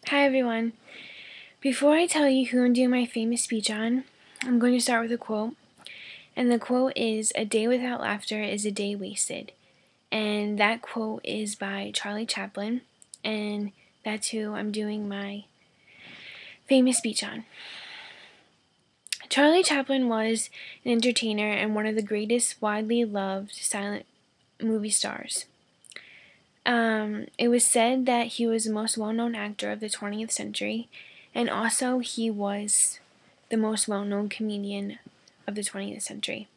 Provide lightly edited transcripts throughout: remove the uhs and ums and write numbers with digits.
Hi everyone. Before I tell you who I'm doing my famous speech on, I'm going to start with a quote. And the quote is, "A day without laughter is a day wasted." And that quote is by Charlie Chaplin. And that's who I'm doing my famous speech on. Charlie Chaplin was an entertainer and one of the greatest widely loved silent movie stars. It was said that he was the most well-known actor of the 20th century, and also he was the most well-known comedian of the 20th century.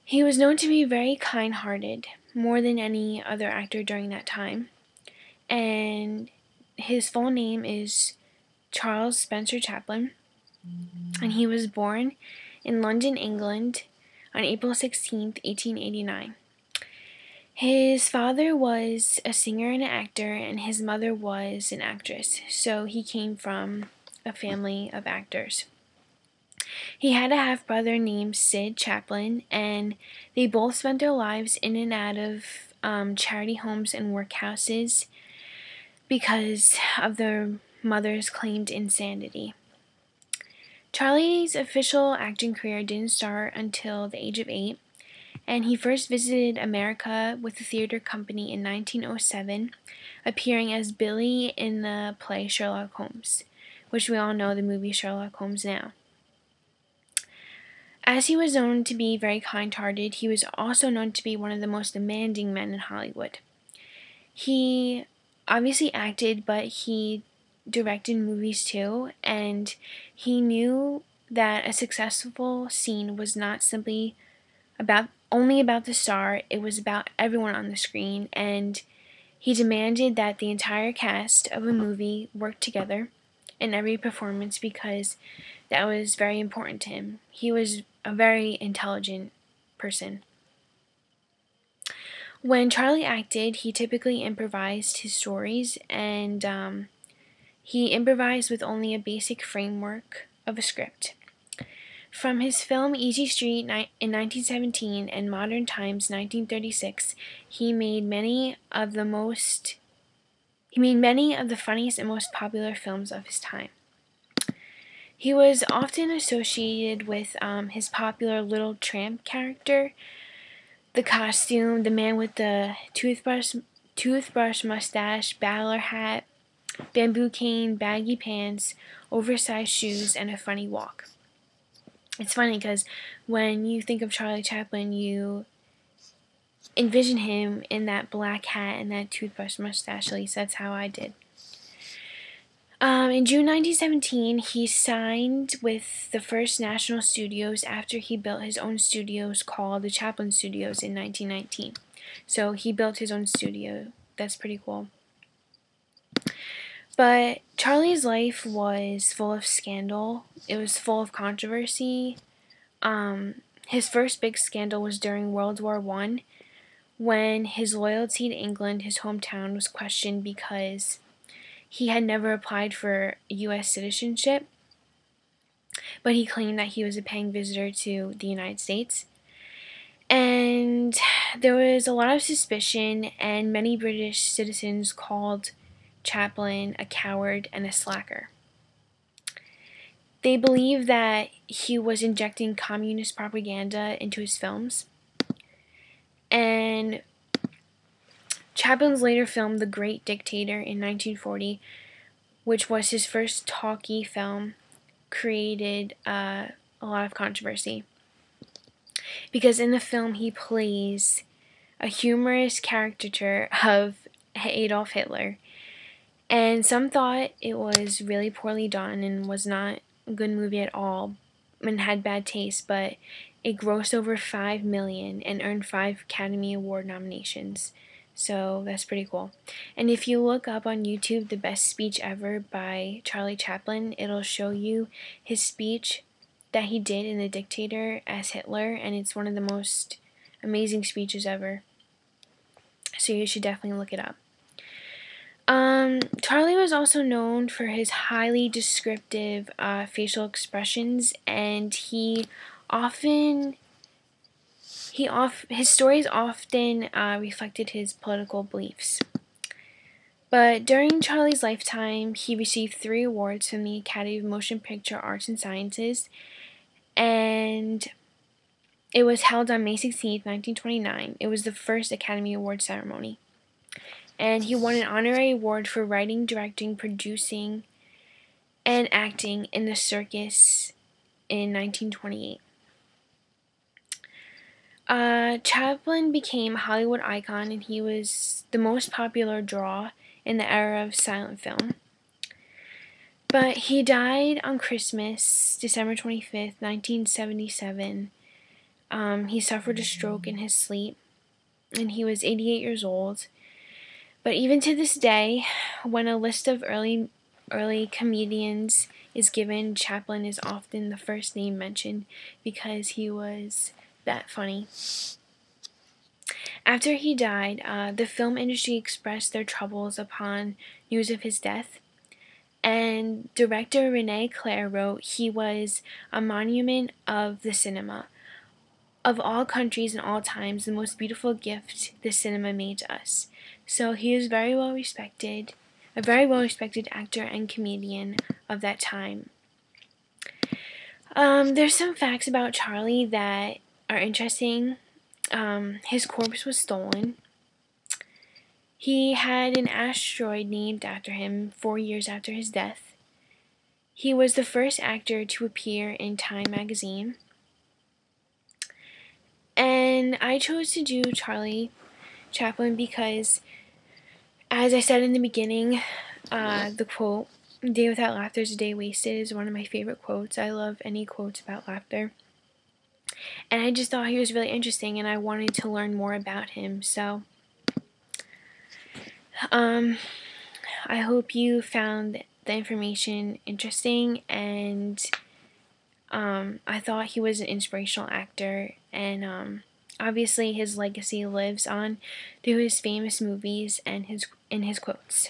He was known to be very kind-hearted, more than any other actor during that time, and his full name is Charles Spencer Chaplin, and he was born in London, England on April 16th, 1889. His father was a singer and an actor, and his mother was an actress, so he came from a family of actors. He had a half-brother named Sid Chaplin, and they both spent their lives in and out of charity homes and workhouses because of their mother's claimed insanity. Charlie's official acting career didn't start until the age of 8, and he first visited America with the theater company in 1907, appearing as Billy in the play Sherlock Holmes, which we all know the movie Sherlock Holmes now. As he was known to be very kind-hearted, he was also known to be one of the most demanding men in Hollywood. He obviously acted, but he directed movies too, and he knew that a successful scene was not simply only about the star, it was about everyone on the screen, and he demanded that the entire cast of a movie work together in every performance because that was very important to him. He was a very intelligent person. When Charlie acted, he typically improvised his stories, and he improvised with only a basic framework of a script. From his film Easy Street in 1917 and Modern Times 1936, he made many of the funniest and most popular films of his time. He was often associated with his popular Little Tramp character, the costume, the man with the toothbrush mustache, bowler hat, bamboo cane, baggy pants, oversized shoes, and a funny walk. It's funny because when you think of Charlie Chaplin, you envision him in that black hat and that toothbrush mustache. At least that's how I did. In June 1917, he signed with the First National Studios after he built his own studios called the Chaplin Studios in 1919. So he built his own studio. That's pretty cool. But Charlie's life was full of scandal. It was full of controversy. His first big scandal was during World War I, when his loyalty to England, his hometown, was questioned because he had never applied for U.S. citizenship, but he claimed that he was a paying visitor to the United States. And there was a lot of suspicion, and many British citizens called Chaplin a coward and a slacker. They believed that he was injecting communist propaganda into his films. And Chaplin's later film, The Great Dictator, in 1940, which was his first talkie film, created a lot of controversy. Because in the film, he plays a humorous caricature of Adolf Hitler. And some thought it was really poorly done and was not a good movie at all and had bad taste, but it grossed over $5 million and earned 5 Academy Award nominations. So that's pretty cool. And if you look up on YouTube The Best Speech Ever by Charlie Chaplin, it'll show you his speech that he did in The Dictator as Hitler, and it's one of the most amazing speeches ever. So you should definitely look it up. Charlie was also known for his highly descriptive facial expressions, and his stories often reflected his political beliefs. But during Charlie's lifetime, he received 3 awards from the Academy of Motion Picture Arts and Sciences, and it was held on May 16th, 1929. It was the first Academy Award ceremony. And he won an honorary award for writing, directing, producing, and acting in the circus in 1928. Chaplin became a Hollywood icon, and he was the most popular draw in the era of silent film. But he died on Christmas, December 25th, 1977. He suffered a stroke in his sleep, and he was 88 years old. But even to this day, when a list of early comedians is given, Chaplin is often the first name mentioned because he was that funny. After he died, the film industry expressed their troubles upon news of his death, and director René Clair wrote, "He was a monument of the cinema. Of all countries and all times, the most beautiful gift the cinema made to us." So he is a very well respected actor and comedian of that time. There's some facts about Charlie that are interesting. His corpse was stolen. He had an asteroid named after him 4 years after his death. He was the first actor to appear in Time magazine. And I chose to do Charlie Chaplin because, as I said in the beginning, the quote, "A day without laughter is a day wasted," is one of my favorite quotes. I love any quotes about laughter. And I just thought he was really interesting, and I wanted to learn more about him. So, I hope you found the information interesting, and I thought he was an inspirational actor, and obviously his legacy lives on through his famous movies and his quotes.